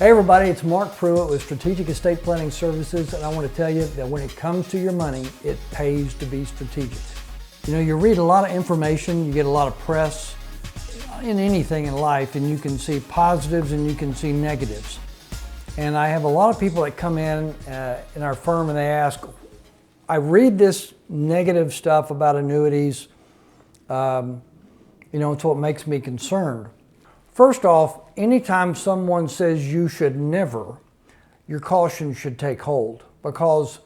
Hey everybody, it's Mark Pruitt with Strategic Estate Planning Services, and I want to tell you that when it comes to your money, it pays to be strategic. You know, you read a lot of information, you get a lot of press in anything in life, and you can see positives and you can see negatives. And I have a lot of people that come in our firm and they ask, I read this negative stuff about annuities, it's what makes me concerned. First off, anytime someone says you should never, your caution should take hold, because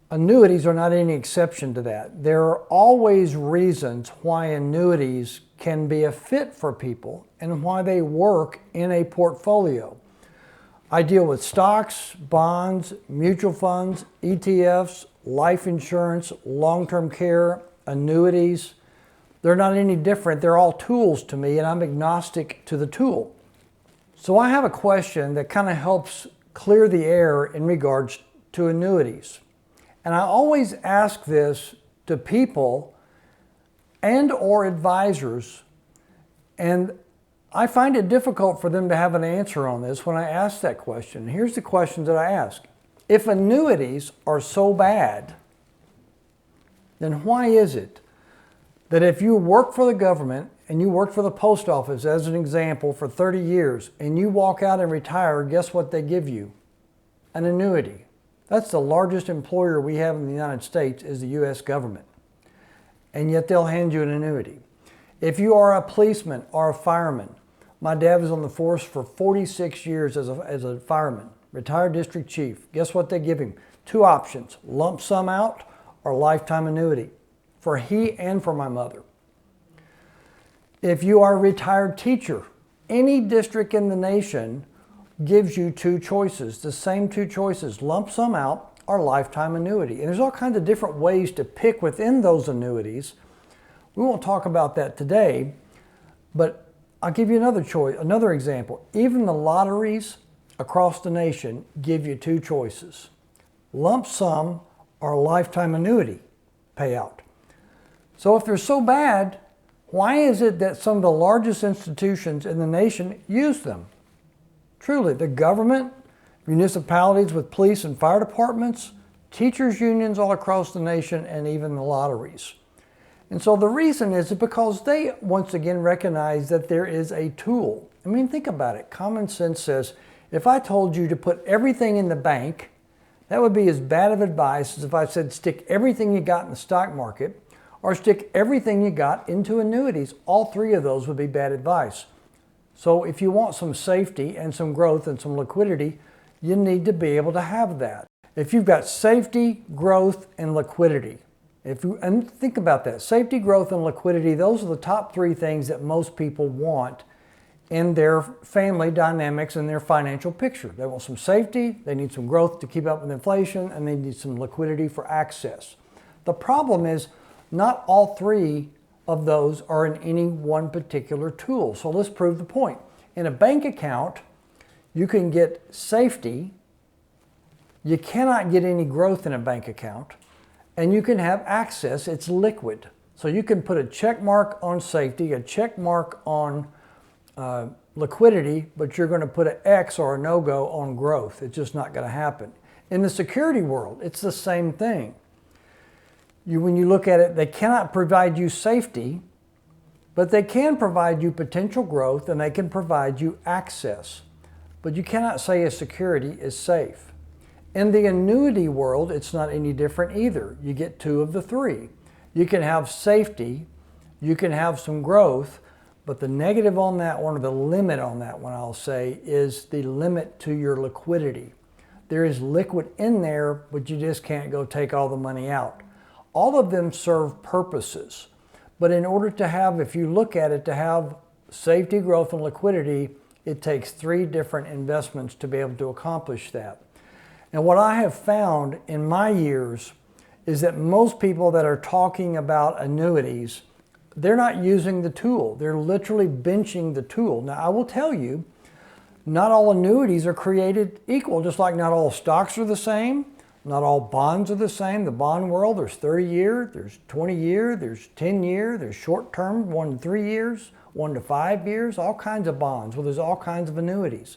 annuities are not any exception to that. There are always reasons why annuities can be a fit for people and why they work in a portfolio. I deal with stocks, bonds, mutual funds, ETFs, life insurance, long-term care, annuities. They're not any different. They're all tools to me, and I'm agnostic to the tool. So I have a question that kind of helps clear the air in regards to annuities. And I always ask this to people and or advisors, and I find it difficult for them to have an answer on this when I ask that question. Here's the questions that I ask. If annuities are so bad, then why is it that if you work for the government and you work for the post office, as an example, for 30 years, and you walk out and retire, guess what they give you? An annuity. That's the largest employer we have in the United States, is the U.S. government. And yet they'll hand you an annuity. If you are a policeman or a fireman, my dad was on the force for 46 years as a fireman, retired district chief. Guess what they give him? Two options: lump sum out or lifetime annuity, for he and for my mother. If you are a retired teacher, any district in the nation gives you two choices, the same two choices: lump sum out or lifetime annuity. And there's all kinds of different ways to pick within those annuities. We won't talk about that today, but I'll give you another example. Even the lotteries across the nation give you two choices: lump sum or lifetime annuity payout. So if they're so bad, why is it that some of the largest institutions in the nation use them? Truly, the government, municipalities with police and fire departments, teachers' unions all across the nation, and even the lotteries. And so the reason is because they, once again, recognize that there is a tool. I mean, think about it. Common sense says, if I told you to put everything in the bank, that would be as bad of advice as if I said stick everything you got in the stock market or stick everything you got into annuities. All three of those would be bad advice. So if you want some safety and some growth and some liquidity, you need to be able to have that. If you've got safety, growth, and liquidity, and think about that, safety, growth, and liquidity, those are the top three things that most people want in their family dynamics and their financial picture. They want some safety, they need some growth to keep up with inflation, and they need some liquidity for access. The problem is not all three of those are in any one particular tool. So let's prove the point. In a bank account, you can get safety, you cannot get any growth in a bank account, and you can have access. It's liquid. So you can put a check mark on safety, a check mark on liquidity, but you're going to put an X or a no-go on growth. It's just not going to happen. In the security world, it's the same thing. When you look at it, they cannot provide you safety, but they can provide you potential growth and they can provide you access. But you cannot say a security is safe. In the annuity world, it's not any different either. You get two of the three. You can have safety, you can have some growth, but the negative on that one, or the limit on that one, I'll say, is the limit to your liquidity. There is liquid in there, but you just can't go take all the money out. All of them serve purposes, but in order to have, if you look at it, to have safety, growth, and liquidity, it takes three different investments to be able to accomplish that. And what I have found in my years is that most people that are talking about annuities, they're not using the tool. They're literally benching the tool. Now, I will tell you, not all annuities are created equal, just like not all stocks are the same. Not all bonds are the same. The bond world, there's 30-year, there's 20-year, there's 10-year, there's short-term, 1 to 3 years, 1 to 5 years, all kinds of bonds. Well, there's all kinds of annuities.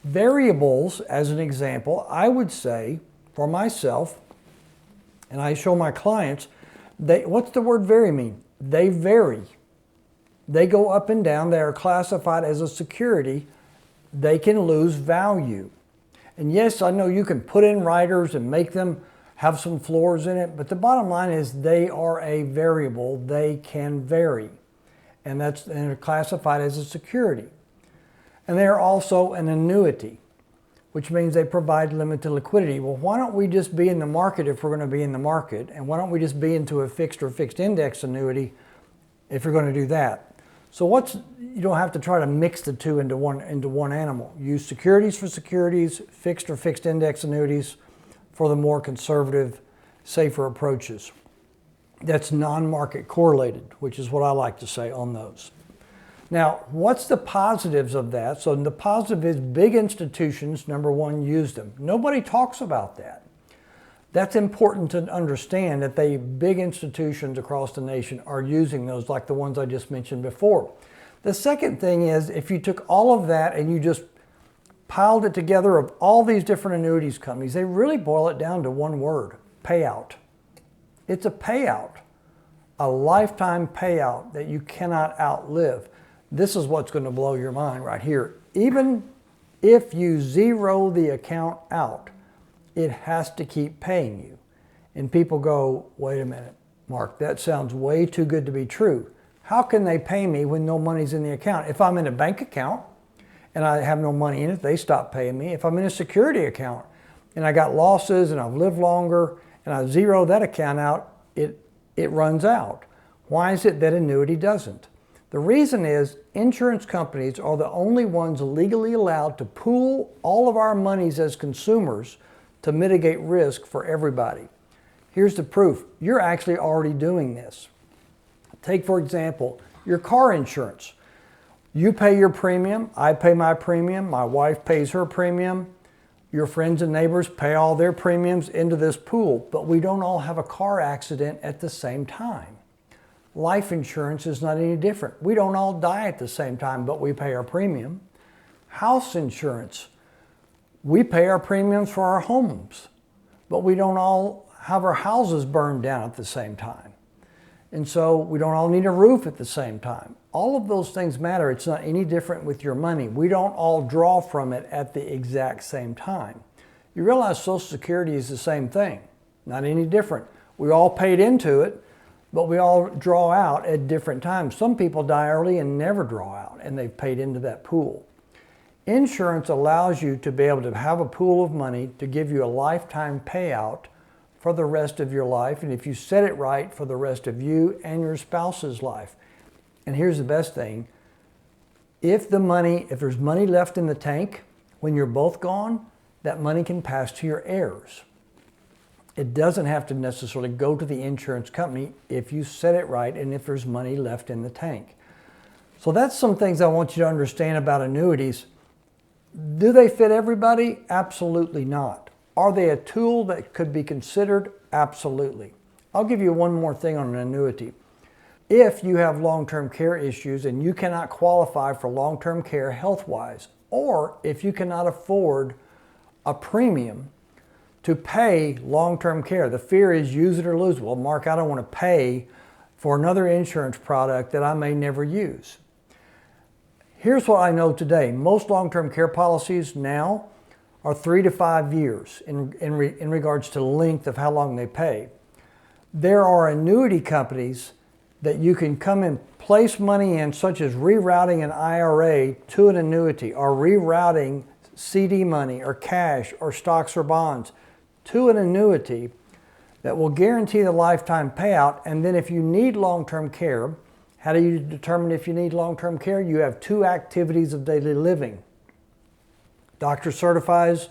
Variables, as an example, I would say for myself, and I show my clients, what's the word vary mean? They vary. They go up and down. They are classified as a security. They can lose value. And yes, I know you can put in riders and make them have some floors in it, but the bottom line is they are a variable. They can vary. And they're classified as a security. And they are also an annuity, which means they provide limited liquidity. Well, why don't we just be in the market if we're going to be in the market? And why don't we just be into a fixed or fixed index annuity if you're going to do that? So you don't have to try to mix the two into one animal. Use securities for securities, fixed or fixed index annuities for the more conservative, safer approaches. That's non-market correlated, which is what I like to say on those. Now, what's the positives of that? So the positive is big institutions, number one, use them. Nobody talks about that. That's important to understand that big institutions across the nation are using those, like the ones I just mentioned before. The second thing is, if you took all of that and you just piled it together of all these different annuities companies, they really boil it down to one word: payout. It's a payout, a lifetime payout that you cannot outlive. This is what's going to blow your mind right here. Even if you zero the account out, it has to keep paying you. And people go, wait a minute, Mark, that sounds way too good to be true. How can they pay me when no money's in the account? If I'm in a bank account and I have no money in it, they stop paying me. If I'm in a security account and I got losses and I've lived longer and I zero that account out, it runs out. Why is it that annuity doesn't? The reason is insurance companies are the only ones legally allowed to pool all of our monies as consumers to mitigate risk for everybody. Here's the proof. You're actually already doing this. Take, for example, your car insurance. You pay your premium, I pay my premium, my wife pays her premium, your friends and neighbors pay all their premiums into this pool, but we don't all have a car accident at the same time. Life insurance is not any different. We don't all die at the same time, but we pay our premium. House insurance, we pay our premiums for our homes, but we don't all have our houses burned down at the same time. And so we don't all need a roof at the same time. All of those things matter. It's not any different with your money. We don't all draw from it at the exact same time. You realize Social Security is the same thing, not any different. We all paid into it, but we all draw out at different times. Some people die early and never draw out, and they've paid into that pool. Insurance allows you to be able to have a pool of money to give you a lifetime payout for the rest of your life, and if you set it right, for the rest of you and your spouse's life. And here's the best thing. If there's money left in the tank when you're both gone, that money can pass to your heirs. It doesn't have to necessarily go to the insurance company if you set it right and if there's money left in the tank. So that's some things I want you to understand about annuities. Do they fit everybody? Absolutely not. Are they a tool that could be considered? Absolutely. I'll give you one more thing on an annuity. If you have long-term care issues and you cannot qualify for long-term care health-wise, or if you cannot afford a premium to pay long-term care, the fear is use it or lose it. Well, Mark, I don't want to pay for another insurance product that I may never use. Here's what I know today. Most long-term care policies now are 3 to 5 years in regards to length of how long they pay. There are annuity companies that you can come and place money in, such as rerouting an IRA to an annuity, or rerouting CD money or cash or stocks or bonds to an annuity that will guarantee the lifetime payout. And then if you need long-term care, how do you determine if you need long-term care? You have 2 activities of daily living. Doctor certifies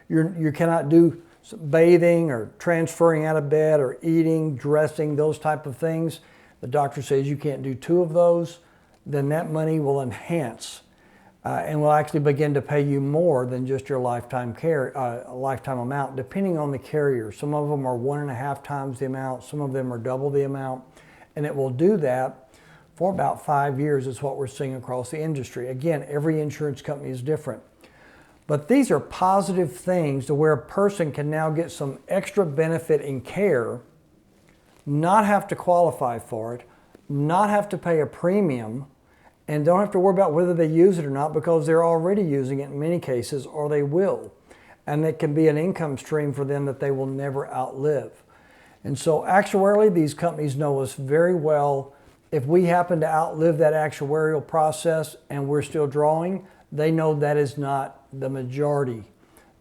you cannot do bathing or transferring out of bed or eating, dressing, those type of things. The doctor says you can't do 2 of those, then that money will enhance and will actually begin to pay you more than just your lifetime amount, depending on the carrier. Some of them are 1.5 times the amount, some of them are double the amount, and it will do that for about 5 years is what we're seeing across the industry. Again, every insurance company is different. But these are positive things to where a person can now get some extra benefit in care, not have to qualify for it, not have to pay a premium, and don't have to worry about whether they use it or not because they're already using it in many cases, or they will. And it can be an income stream for them that they will never outlive. And so actuarially, these companies know us very well. If we happen to outlive that actuarial process and we're still drawing, they know that is not the majority,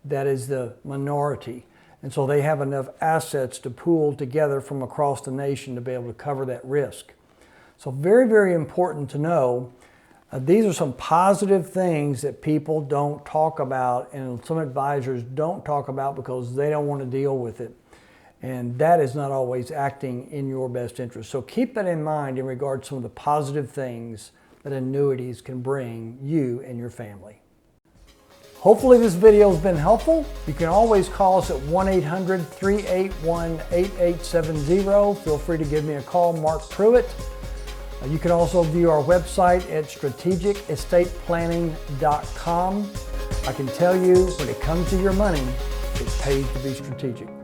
that is the minority. And so they have enough assets to pool together from across the nation to be able to cover that risk. So very, very important to know. These are some positive things that people don't talk about and some advisors don't talk about because they don't want to deal with it. And that is not always acting in your best interest. So keep that in mind in regard to some of the positive things that annuities can bring you and your family. Hopefully this video has been helpful. You can always call us at 1-800-381-8870. Feel free to give me a call, Mark Pruitt. You can also view our website at strategicestateplanning.com. I can tell you, when it comes to your money, it pays to be strategic.